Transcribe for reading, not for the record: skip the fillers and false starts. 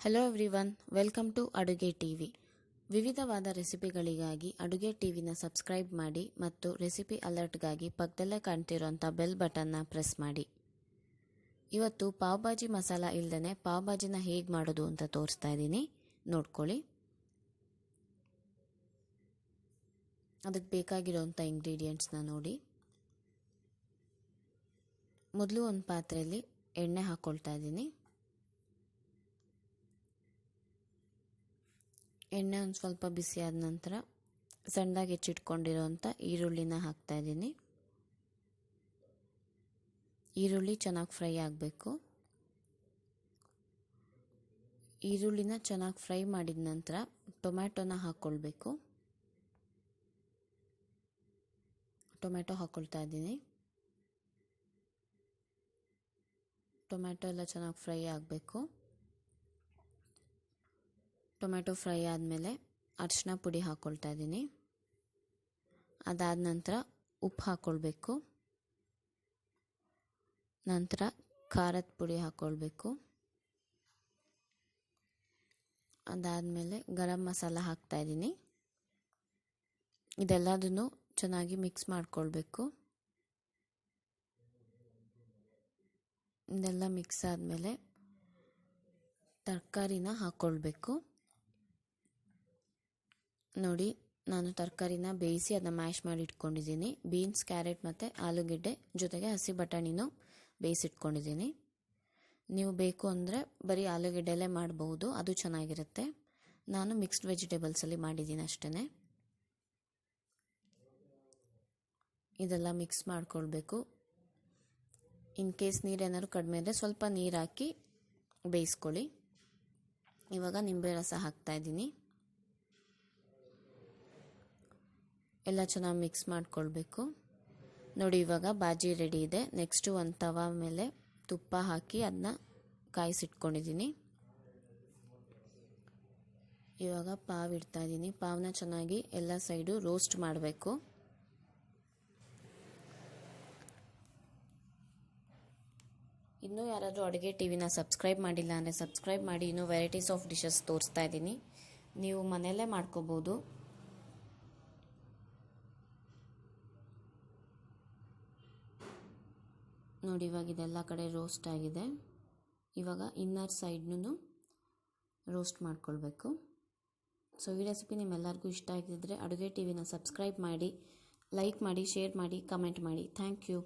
Hello everyone, welcome to ಅಡುಗೆ TV. ವಿವಿಧವಾದ ರೆಸಿಪಿಗಳಿಗಾಗಿ ಅಡುಗೆ ಟಿವಿನ ಸಬ್ಸ್ಕ್ರೈಬ್ ಮಾಡಿ ಮತ್ತು ರೆಸಿಪಿ ಅಲರ್ಟ್ಗಾಗಿ ಪಕ್ಕದಲ್ಲೇ ಕಾಣ್ತಿರೋಂಥ ಬೆಲ್ ಬಟನ್ನ ಪ್ರೆಸ್ ಮಾಡಿ. ಇವತ್ತು ಪಾವ್ ಭಾಜಿ ಮಸಾಲ ಇಲ್ಲದೇ ಪಾವ್ ಭಾಜಿನ ಹೇಗೆ ಮಾಡೋದು ಅಂತ ತೋರಿಸ್ತಾ ಇದ್ದೀನಿ, ನೋಡ್ಕೊಳ್ಳಿ. ಅದಕ್ಕೆ ಬೇಕಾಗಿರೋಂಥ ಇಂಗ್ರೀಡಿಯೆಂಟ್ಸ್ನ ನೋಡಿ. ಮೊದಲು ಒಂದು ಪಾತ್ರೆಯಲ್ಲಿ ಎಣ್ಣೆ ಹಾಕ್ಕೊಳ್ತಾ ಇದ್ದೀನಿ. ಎಣ್ಣೆ ಒಂದು ಸ್ವಲ್ಪ ಬಿಸಿ ಆದ ನಂತರ ಸಣ್ಣದಾಗಿ ಹೆಚ್ಚಿಟ್ಕೊಂಡಿರೋಂಥ ಈರುಳ್ಳಿನ ಹಾಕ್ತಾ ಇದ್ದೀನಿ. ಈರುಳ್ಳಿ ಚೆನ್ನಾಗಿ ಫ್ರೈ ಆಗಬೇಕು. ಈರುಳ್ಳಿನ ಚೆನ್ನಾಗಿ ಫ್ರೈ ಮಾಡಿದ ನಂತರ ಟೊಮ್ಯಾಟೊನ ಹಾಕ್ಕೊಳ್ಬೇಕು. ಟೊಮ್ಯಾಟೊ ಹಾಕ್ಕೊಳ್ತಾ ಇದ್ದೀನಿ. ಟೊಮ್ಯಾಟೊ ಎಲ್ಲ ಚೆನ್ನಾಗಿ ಫ್ರೈ ಆಗಬೇಕು. ಟೊಮ್ಯಾಟೊ ಫ್ರೈ ಆದಮೇಲೆ ಅರಿಶಿನ ಪುಡಿ ಹಾಕ್ಕೊಳ್ತಾ ಇದ್ದೀನಿ. ಅದಾದ ನಂತರ ಉಪ್ಪು ಹಾಕ್ಕೊಳ್ಬೇಕು. ನಂತರ ಖಾರದ ಪುಡಿ ಹಾಕ್ಕೊಳ್ಬೇಕು. ಅದಾದಮೇಲೆ ಗರಂ ಮಸಾಲ ಹಾಕ್ತಾ ಇದ್ದೀನಿ. ಇದೆಲ್ಲದನ್ನು ಚೆನ್ನಾಗಿ ಮಿಕ್ಸ್ ಮಾಡ್ಕೊಳ್ಬೇಕು. ಇದೆಲ್ಲ ಮಿಕ್ಸ್ ಆದಮೇಲೆ ತರಕಾರಿನ ಹಾಕ್ಕೊಳ್ಬೇಕು. ನೋಡಿ, ನಾನು ತರಕಾರಿನ ಬೇಯಿಸಿ ಅದನ್ನ ಮ್ಯಾಶ್ ಮಾಡಿ ಇಟ್ಕೊಂಡಿದ್ದೀನಿ. ಬೀನ್ಸ್, ಕ್ಯಾರೆಟ್ ಮತ್ತು ಆಲೂಗೆಡ್ಡೆ ಜೊತೆಗೆ ಹಸಿ ಬಟಾಣಿನೂ ಬೇಯಿಸಿಟ್ಕೊಂಡಿದ್ದೀನಿ. ನೀವು ಬೇಕು ಅಂದರೆ ಬರೀ ಆಲೂಗೆಡ್ಡೆಲೇ ಮಾಡಬಹುದು, ಅದು ಚೆನ್ನಾಗಿರುತ್ತೆ. ನಾನು ಮಿಕ್ಸ್ಡ್ ವೆಜಿಟೇಬಲ್ಸಲ್ಲಿ ಮಾಡಿದ್ದೀನಿ ಅಷ್ಟೇ. ಇದೆಲ್ಲ ಮಿಕ್ಸ್ ಮಾಡ್ಕೊಳ್ಬೇಕು. ಇನ್ ಕೇಸ್ ನೀರೇನಾದ್ರು ಕಡಿಮೆ ಇದ್ದರೆ ಸ್ವಲ್ಪ ನೀರು ಹಾಕಿ ಬೇಯಿಸ್ಕೊಳ್ಳಿ. ಇವಾಗ ನಿಂಬೆ ರಸ ಹಾಕ್ತಾ ಇದ್ದೀನಿ. ಎಲ್ಲ ಚೆನ್ನಾಗಿ ಮಿಕ್ಸ್ ಮಾಡ್ಕೊಳ್ಬೇಕು. ನೋಡಿ, ಇವಾಗ ಬಾಜಿ ರೆಡಿ ಇದೆ. ನೆಕ್ಸ್ಟು ಒಂದು ತವಾ ಮೇಲೆ ತುಪ್ಪ ಹಾಕಿ ಅದನ್ನ ಕಾಯಿಸಿಟ್ಕೊಂಡಿದ್ದೀನಿ. ಇವಾಗ ಪಾವ್ ಇಡ್ತಾ ಇದ್ದೀನಿ. ಪಾವ್ನ ಚೆನ್ನಾಗಿ ಎಲ್ಲ ಸೈಡು ರೋಸ್ಟ್ ಮಾಡಬೇಕು. ಇನ್ನೂ ಯಾರಾದರೂ ಅಡುಗೆ ಟಿವಿನ ಸಬ್ಸ್ಕ್ರೈಬ್ ಮಾಡಿಲ್ಲ ಅಂದರೆ ಸಬ್ಸ್ಕ್ರೈಬ್ ಮಾಡಿ. ಇನ್ನೂ ವೆರೈಟೀಸ್ ಆಫ್ ಡಿಶಸ್ ತೋರಿಸ್ತಾ ಇದ್ದೀನಿ, ನೀವು ಮನೆಯಲ್ಲೇ ಮಾಡ್ಕೋಬೋದು. ನೋಡಿ, ಇವಾಗ ಇದೆಲ್ಲ ಕಡೆ ರೋಸ್ಟ್ ಆಗಿದೆ. ಇವಾಗ ಇನ್ನರ್ ಸೈಡ್ನೂ ರೋಸ್ಟ್ ಮಾಡ್ಕೊಳ್ಬೇಕು. ಸೊ ಈ ರೆಸಿಪಿ ನಿಮ್ಮೆಲ್ಲರಿಗೂ ಇಷ್ಟ ಆಗಿದ್ದರೆ ಅಡುಗೆ ಟಿವಿನ ಸಬ್ಸ್ಕ್ರೈಬ್ ಮಾಡಿ, ಲೈಕ್ ಮಾಡಿ, ಶೇರ್ ಮಾಡಿ, ಕಮೆಂಟ್ ಮಾಡಿ. Thank you.